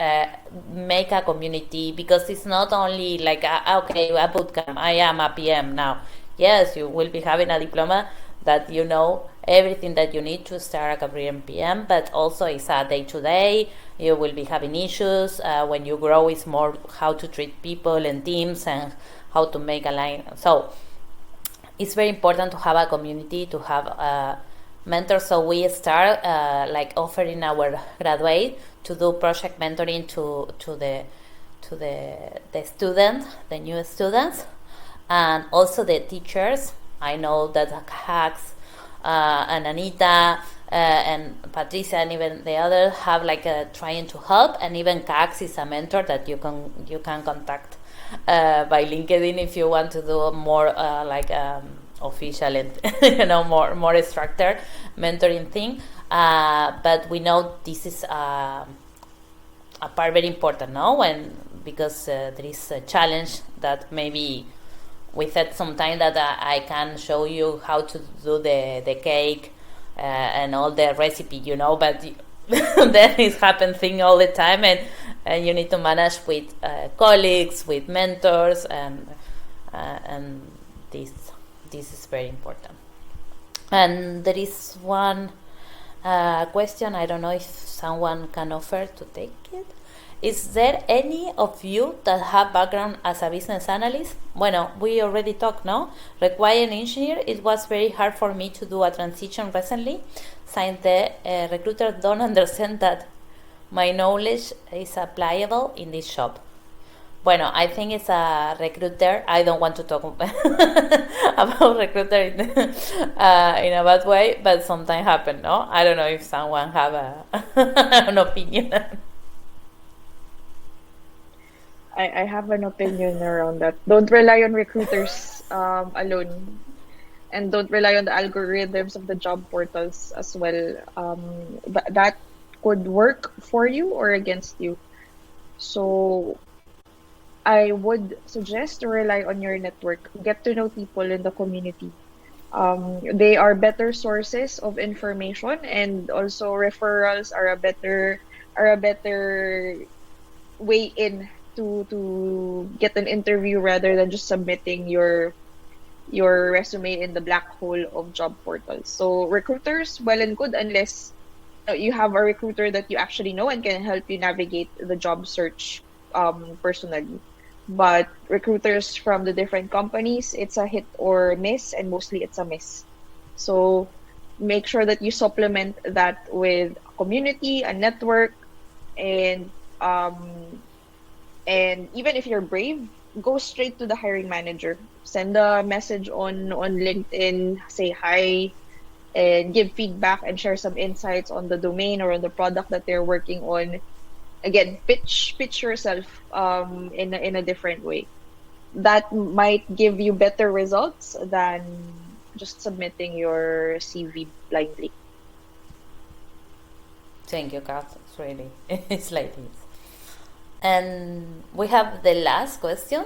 make a community, because it's not only like, okay, a bootcamp, I am a PM now. Yes, you will be having a diploma that you know everything that you need to start a career in PM, but also it's a day-to-day. You will be having issues. When you grow, it's more how to treat people and teams and how to make a line. So it's very important to have a community, to have mentors. So we start like offering our graduate to do project mentoring to the students, the new students, and also the teachers. I know that Hacks and Anita and Patricia and even the others have like trying to help, and even Cax is a mentor that you can contact by LinkedIn if you want to do more like official and more structured mentoring thing. But we know this is a part very important, no? Because there is a challenge that maybe we said sometime that I can show you how to do the cake and all the recipe, but then it happens thing all the time, and you need to manage with colleagues, with mentors, and this is very important. And there is one question, I don't know if someone can offer to take it. Is there any of you that have background as a business analyst? Bueno, we already talked, no? Required engineer, it was very hard for me to do a transition recently, since the recruiter don't understand that my knowledge is applicable in this job. Bueno, I think it's a recruiter. I don't want to talk about recruiter in a bad way, but sometimes happen, no? I don't know if someone have an opinion. I have an opinion around that. Don't rely on recruiters alone, and don't rely on the algorithms of the job portals as well. That could work for you or against you. So I would suggest to rely on your network. Get to know people in the community. They are better sources of information, and also referrals are a better way in to get an interview rather than just submitting your resume in the black hole of job portals. So recruiters, well and good, unless you have a recruiter that you actually know and can help you navigate the job search personally. But recruiters from the different companies, it's a hit or miss, and mostly it's a miss. So make sure that you supplement that with a community, a network, and even if you're brave, go straight to the hiring manager. Send a message on LinkedIn, say hi, and give feedback and share some insights on the domain or on the product that they're working on. Again, pitch yourself in a different way. That might give you better results than just submitting your CV blindly. Thank you, Kat. It's really, it's like this. And we have the last question.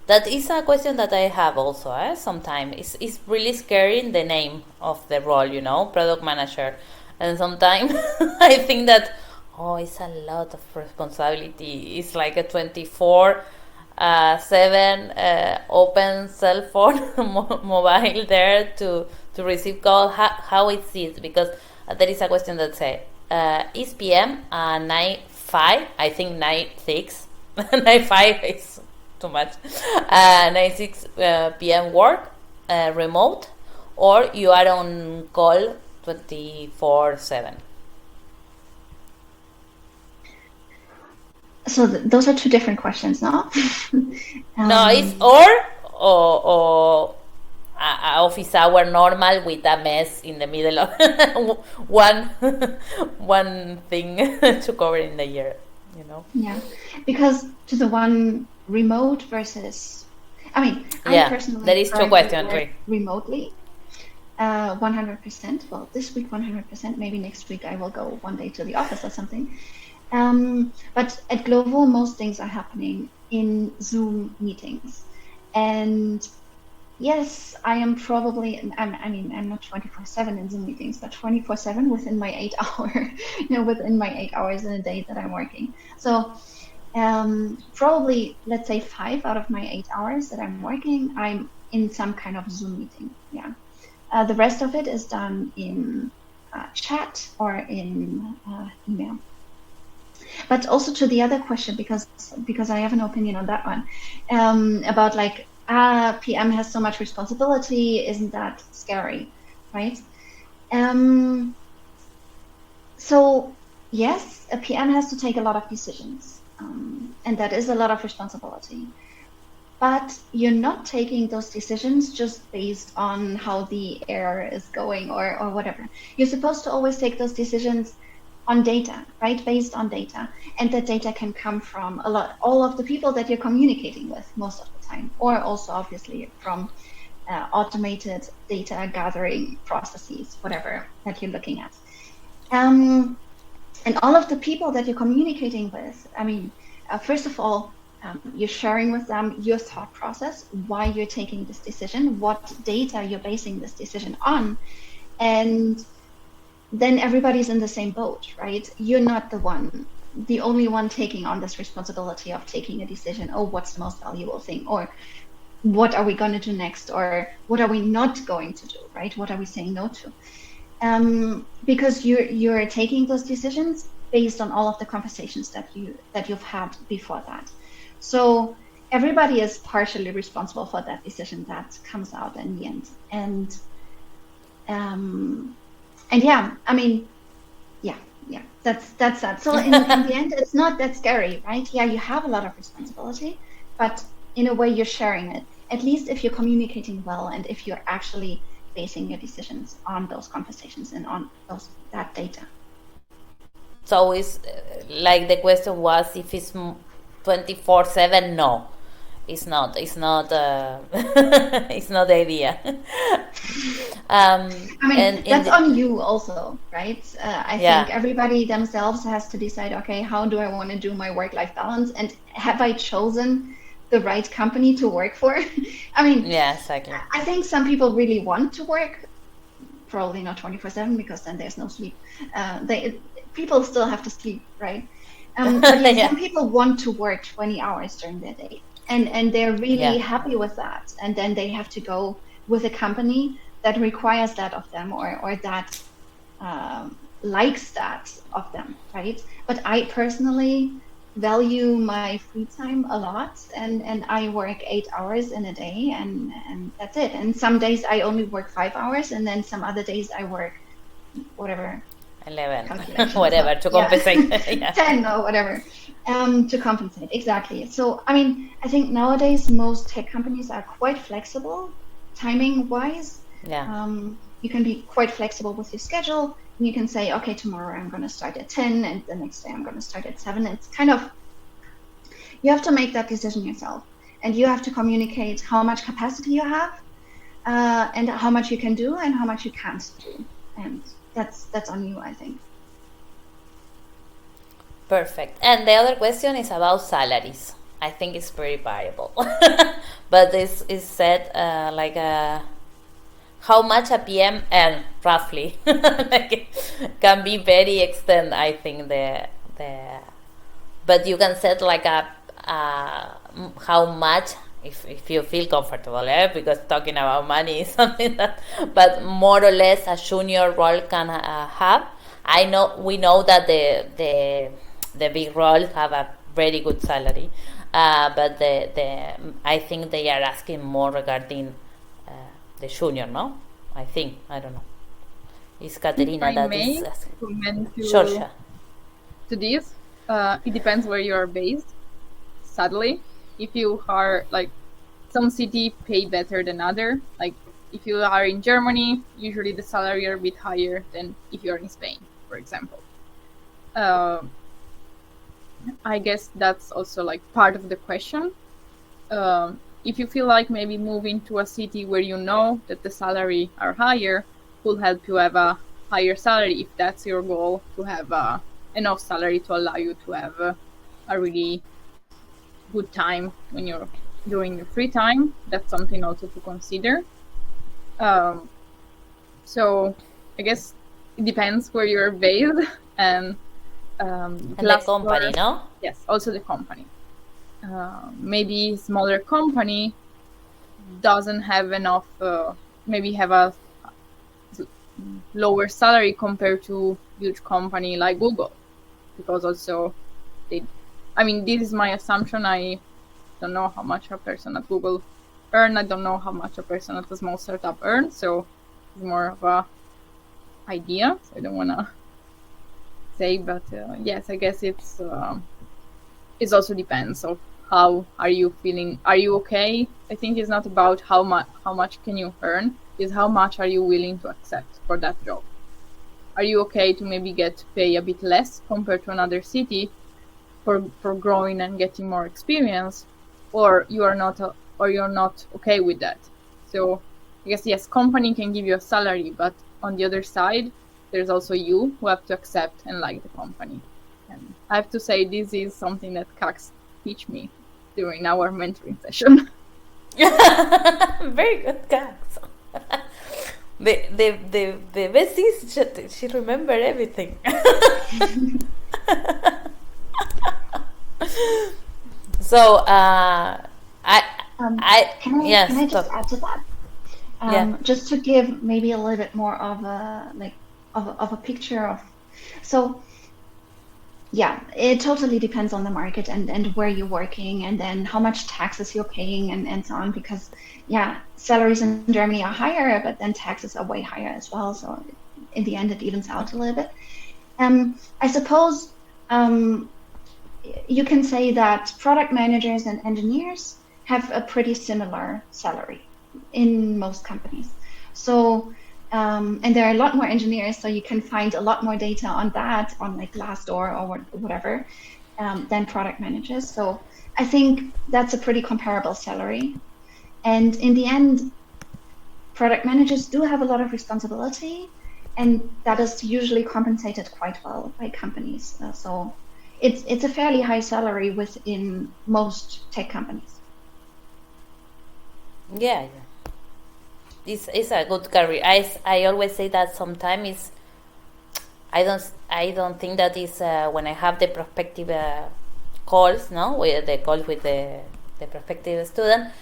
That is a question that I have also sometimes. It's really scary in the name of the role, product manager. And sometimes I think that, it's a lot of responsibility. It's like a 24/7 open cell phone mobile there to receive call. How is it? Because there is a question that say, is PM 9/5? I think 9/6. 9/5 is too much. 9/6 PM work remote, or you are on call 24/7. So those are two different questions, no? No, it's or office hour normal with a mess in the middle of one one thing to cover in the year, Yeah, because to the one remote versus, I personally there is two questions. Remotely, 100%. Well, this week 100%. Maybe next week I will go one day to the office or something. But at Global, most things are happening in Zoom meetings, and yes, I am probably. I'm not 24/7 in Zoom meetings, but 24/7 within my 8 hour, within my 8 hours in a day that I'm working. So probably, let's say 5 out of my 8 hours that I'm working, I'm in some kind of Zoom meeting. Yeah. The rest of it is done in chat or in email. But also to the other question, because I have an opinion on that one, about like, PM has so much responsibility, isn't that scary, right? So yes, a PM has to take a lot of decisions, and that is a lot of responsibility. But you're not taking those decisions just based on how the air is going or whatever. You're supposed to always take those decisions on data, right? Based on data. And that data can come from all of the people that you're communicating with most of the time, or also obviously from automated data gathering processes, whatever that you're looking at. And all of the people that you're communicating with, first of all, you're sharing with them your thought process, why you're taking this decision, what data you're basing this decision on, and then everybody's in the same boat, right? You're not the only one taking on this responsibility of taking a decision. Oh, what's the most valuable thing? Or what are we going to do next? Or what are we not going to do, right? What are we saying no to? Because you're taking those decisions based on all of the conversations that you've had before that. So everybody is partially responsible for that decision that comes out in the end. And yeah, that's that. So in the end, it's not that scary, right? Yeah, you have a lot of responsibility, but in a way you're sharing it. At least if you're communicating well, and if you're actually basing your decisions on those conversations and on that data. So it's like the question was, if it's 24/7, no. It's not. It's not. It's not the idea. That's on you also, right? I think everybody themselves has to decide. Okay, how do I want to do my work-life balance, and have I chosen the right company to work for? Yeah, exactly. I think some people really want to work, probably not 24/7, because then there's no sleep. People still have to sleep, right? But yeah, some people want to work 20 hours during their day. And they're really happy with that. And then they have to go with a company that requires that of them, or that likes that of them, right? But I personally value my free time a lot, and I work 8 hours in a day, and that's it. And some days I only work 5 hours, and then some other days I work whatever. 11, whatever, to compensate. 10 or whatever, to compensate, exactly. So I think nowadays most tech companies are quite flexible timing wise. You can be quite flexible with your schedule, and you can say, okay, tomorrow I'm going to start at 10, and the next day I'm going to start at 7. It's kind of, you have to make that decision yourself, and you have to communicate how much capacity you have, and how much you can do and how much you can't do, and that's on you, I think. Perfect. And the other question is about salaries. I think it's very variable, but this is said like how much a PM earn roughly. Like it can be very extend. I think the but you can set like a how much if you feel comfortable, because talking about money is something that, but more or less a junior role can have. We know that the big roles have a very good salary, but the I think they are asking more regarding the junior, no? I think, I don't know. It's Katerina I that may is asking. comment Sure, sure. to this. It depends where you are based. Sadly, if you are like some city pay better than other, like if you are in Germany, usually the salary are a bit higher than if you are in Spain, for example. I guess that's also like part of the question. If you feel like maybe moving to a city where you know that the salary are higher will help you have a higher salary if that's your goal, to have enough salary to allow you to have a really good time when you're during your free time. That's something also to consider. So I guess it depends where you're based and the company, no? Yes, also the company. Maybe smaller company doesn't have enough, maybe have a lower salary compared to huge company like Google, because also this is my assumption. I don't know how much a person at Google earn. I don't know how much a person at a small startup earns. So it's more of a idea. So I don't want to say, but yes, I guess it also depends of how are you feeling. Are you okay? I think it's not about how much can you earn. Is how much are you willing to accept for that job. Are you okay to maybe get paid a bit less compared to another city for growing and getting more experience, or you're not okay with that? So I guess yes, company can give you a salary, but on the other side, there's also you who have to accept and like the company. And I have to say, this is something that Cax teach me during our mentoring session. Very good, Cax. The best is she remember everything. So Can I just add to that? Yeah. Just to give maybe a little bit more of a picture of, so yeah, it totally depends on the market and where you're working, and then how much taxes you're paying and so on, because yeah, salaries in Germany are higher, but then taxes are way higher as well. So in the end, it evens out a little bit. I suppose you can say that product managers and engineers have a pretty similar salary in most companies. So, and there are a lot more engineers, so you can find a lot more data on that on like Glassdoor or whatever than product managers. So I think that's a pretty comparable salary. And in the end, product managers do have a lot of responsibility, and that is usually compensated quite well by companies. So it's a fairly high salary within most tech companies. Yeah. It's a good career. I always say that sometimes I don't think that is when I have the prospective calls, no, with the call with the prospective student.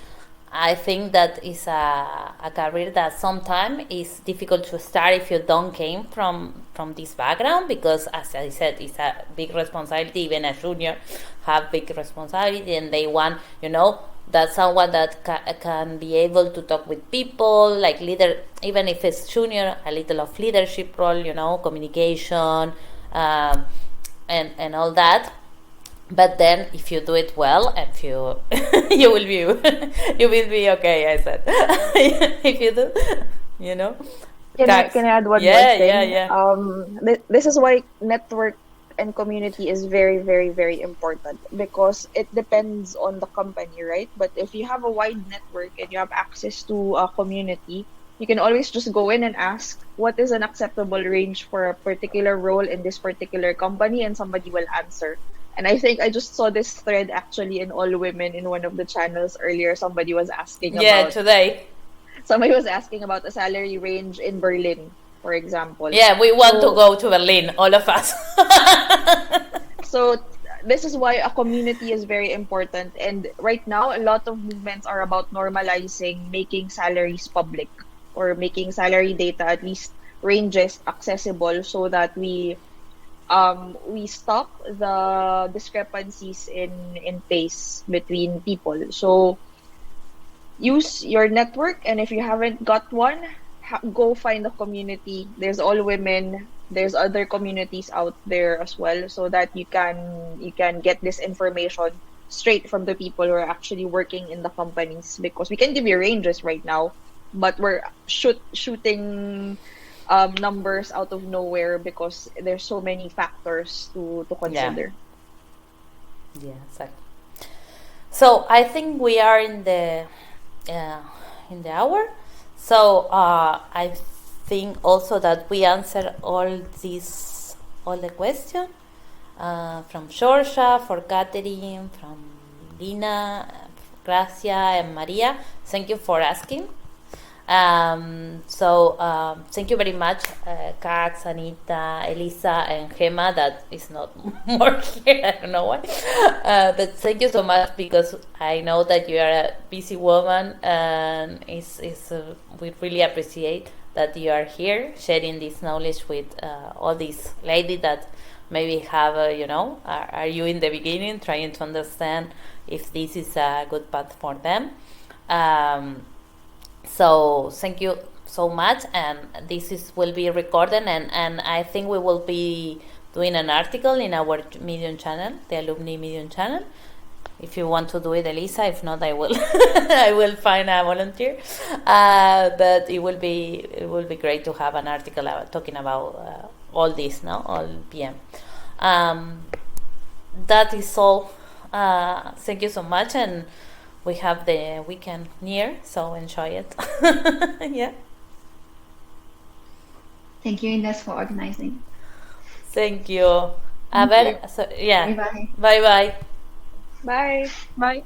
I think that is a career that sometimes is difficult to start if you don't came from this background, because as I said, it's a big responsibility. Even a junior have big responsibility, and they want, that someone that can be able to talk with people, like leader, even if it's junior, a little of leadership role, communication, and all that. But then, if you do it well, and you you will be okay. I said, if you do, Can I add one more thing? Yeah. This is why network and community is very, very, very important, because it depends on the company, right? But if you have a wide network and you have access to a community, you can always just go in and ask what is an acceptable range for a particular role in this particular company, and somebody will answer. And I think I just saw this thread actually in All Women in one of the channels earlier. Yeah, today. Somebody was asking about a salary range in Berlin, for example. Yeah, we want to So go to Berlin, all of us. so this is why a community is very important. And right now, a lot of movements are about normalizing making salaries public, or making salary data, at least ranges, accessible, so that we stop the discrepancies in pace between people. So use your network, and if you haven't got one, go find a community. There's All Women, there's other communities out there as well, so that you can get this information straight from the people who are actually working in the companies, because we can give you ranges right now, but we're shooting numbers out of nowhere because there's so many factors to consider. Yeah, exactly. So I think we are in the hour. So I think also that we answered all the questions from Georgia, for Catherine, from Lina, Gracia, and Maria. Thank you for asking. Thank you very much, Kax, Anita, Elisa, and Gemma, that is not more here. I don't know why. But thank you so much, because I know that you are a busy woman, and we really appreciate that you are here sharing this knowledge with all these ladies that maybe have, are you in the beginning trying to understand if this is a good path for them. So thank you so much, and this will be recorded, and I think we will be doing an article in our Medium channel, the alumni Medium channel. If you want to do it, Elisa. If not, I will I will find a volunteer. But it will be great to have an article talking about all this, all PM. That is all. Thank you so much, and we have the weekend near, so enjoy it. Yeah. Thank you, Ines, for organizing. Thank you. Thank you. So, yeah. Bye-bye. Bye-bye. Bye. Bye.